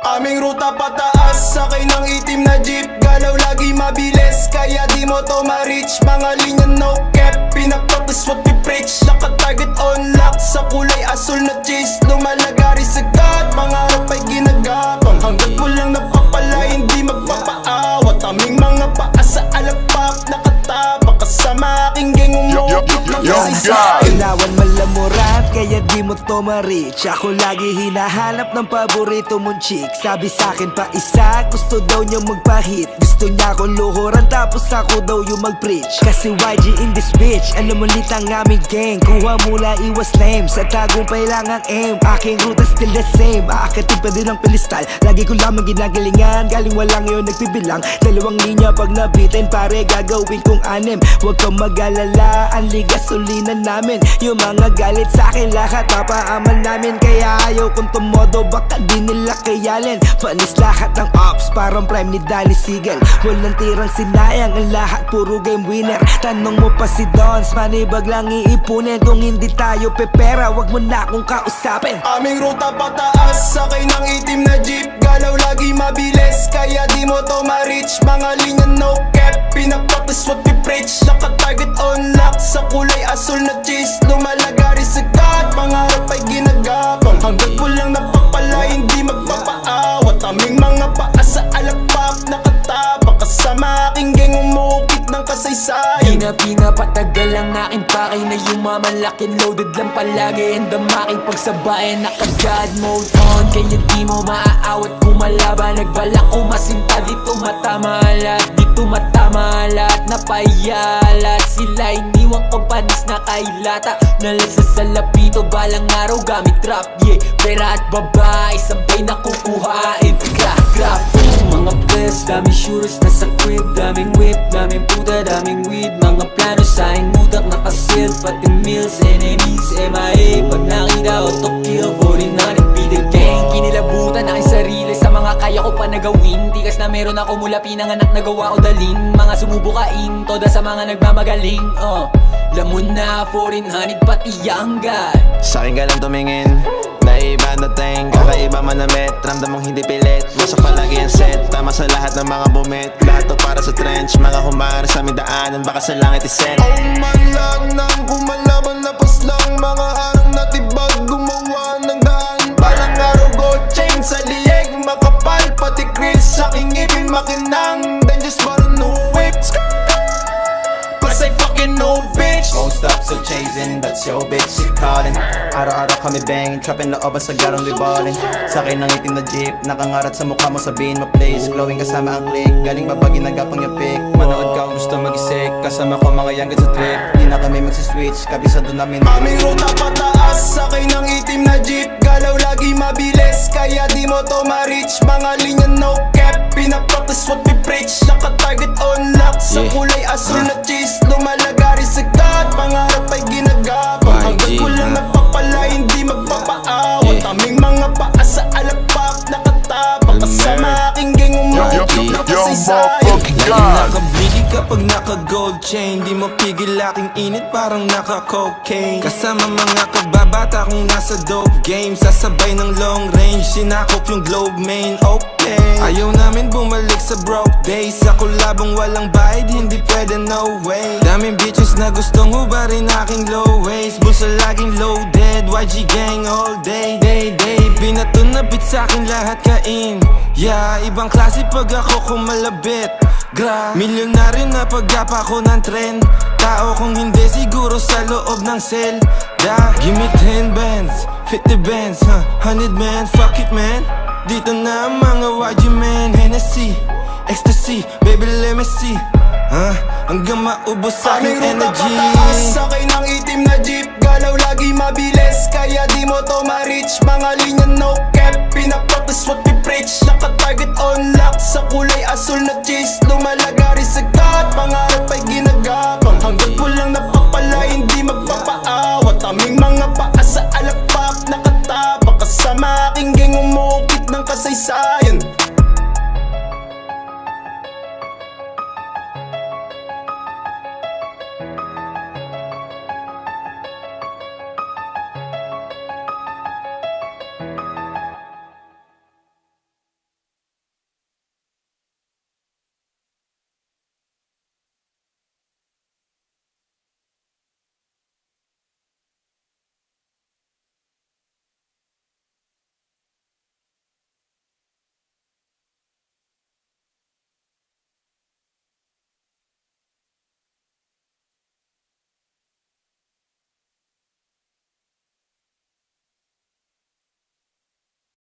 Aming ruta pataas, sakay ng itim na jeep. Galaw lagi mabilis, kaya di mo to ma-reach. Mga linya no cap, pinapractice what we preach. Naka-target on lock, sa kulay asul na cheese. Lumalagari sa God, pangarap ay ginagapang. Hanggat mo lang napapala, hindi magpapaawat. Aming mga paa sa alapak, nakatapak. Kasama aking gang umuukit ng kasaysayan. Ilawan malamurat, kaya di mo to ma-reach. Ako lagi hinahanap ng paborito mong chick. Sabi sa'kin pa isa, gusto daw niya magpahit. Gusto niya akong luhuran, tapos ako daw yung mag-preach. Kasi YG in this bitch, alam mo lit ang aming gang. Kuha mula iwas lame, sa tagumpay lang ang aim. Aking ruta still the same, aakatin pa din ang pilistal. Lagi ko lamang ginagalingan, galing walang yun nagbibilang. Dalawang linya pag nabitin, pare gagawin kong anim. Huwag kang mag-alala, ang gasolina namin. Yung mga galit sa'kin, lahat papaaman namin. Kaya ayaw kong tumodo, baka di nila kayalin. Panis lahat ng ops, parang prime ni Danny Siegel. Walang tirang sinayang, ang lahat puro game winner. Tanong mo pa si Dons, manibag lang iipunin. Kung hindi tayo pepera, wag mo na akong kausapin. Aming ruta pataas, sakay ng itim na jeep. Galaw lagi mabilis, kaya di mo to ma-reach. Mga linya no cap, pinapractice what we preach. Naka-target on lock, sa kulay asul na cheese. Lumalagari sa God, pangarap ay ginagapang. Hanggat mo lang napapala, hindi magpapaawat. Aming mga paa sa alapak, nakatapak. Kasama aking gang umuukit ng kasaysayan. Pinapatagal ang aking pakay na yumamalakin. Loaded lang palagi and ang aking pagsabayan. Naka-God mode on, kaya di mo maaawat kumalaban. Nagbalak umasinta, dito matama lahat. Dito matama lahat, napayalat. Sila iniwang kompanis na kailata. Nalasa sa lapito, balang araw gamit trap. Yeah, pera at babae, sabay na kukuhain. Grab, mga best, daming shooters nasa crib. Daming whip, daming puta, daming weed. Mga plano sa'ing mudak nakasil. Pati meals, enemies, MIA. Pag nakita ko to kill, 49 be the gang. Kinilabutan aking sarili sa mga kaya ko pa nagawin. Tikas na meron ako mula pinanganak na gawa ko dalin. Mga sumubukain, toda sa mga nagmamagaling. Lamon na, 400 pati young god. Sa'kin ka lang tumingin, naiba na ting. Kakaiba man na met, ramdam mong hindi pilit. Wasak palagi ang set, tama sa lahat ng mga bumit. Lahat to para sa trench, mga humara sa aming daanan. Baka sa langit iset. Oh man lang nang pumalaban na paslang. Mga harang na tibag, gumawa ng daan. Parang araw gold chain sa lieg, makapal pati krill sa aking ngipin makinang. Then just wanna know whips. Plus I fucking know bitch. Won't stop still chasing, that's your bitch, she calling. Araw-araw kami bang, trapping na oba sa garong we ballin'. Sakay ng itim na jeep, nakangarat sa mukha mo sabihin ma-place. Glowing kasama ang click, galing mabagi nagapang yung pick. Manood ka kung gusto mag-isik, kasama ko mga young sa trip. Di na kami magsiswitch, kabisado namin. Aming ruta pataas, sakay ng itim na jeep. Galaw lagi mabilis, kaya di mo to ma-reach. Mga linya no cap, pinapractice what we preach. Naka-target on lock, sa kulay asul na cheese. Lumalagari sa God, pangarap ay ginagapang. Hanggat mo lang napapala, hindi magpapaawat. Aming mga paa sa alapak, nakatapak. Kasama aking gang umuukit ng kasaysayan. Lagi nakabliki kapag naka-gold chain. Di mo pigil aking init, parang naka-cocaine. Kasama mga kababata kung nasa dope game. Sasabay ng long range, sinakop yung globe main. Okay, ayaw namin bumalik sa broke days. Sa kulabong walang bayad, hindi pwede, no way. Daming bitches na gustong hubarin aking low waist. Bulsa laging loaded, YG gang all day. Binato na bit sa'kin lahat kain. Yeah, ibang klase pag ako kumalabit. Milyonaryo na pag-gapa ko ng trend. Tao kung hindi siguro sa loob ng cell. Give me 10 bands, 50 bands, 100 man, fuck it man. Dito na ang mga YG man. Hennessy, ecstasy, baby let me see. Hanggang maubos sa aking energy. Sakay ng itim na jeep, galaw lagi mabilis, kaya di mo to ma-reach. Mga linya no cap, pinapractice what we preach. Naka-target on lock, sa kulay asul na cheese. Lumalagari sa God, pangarap ay ginagapang. Hanggat mo lang napapala, hindi magpapaawat. Aming mga paa sa alapak, nakatapak. Kasama aking gang umuukit ng kasaysayan.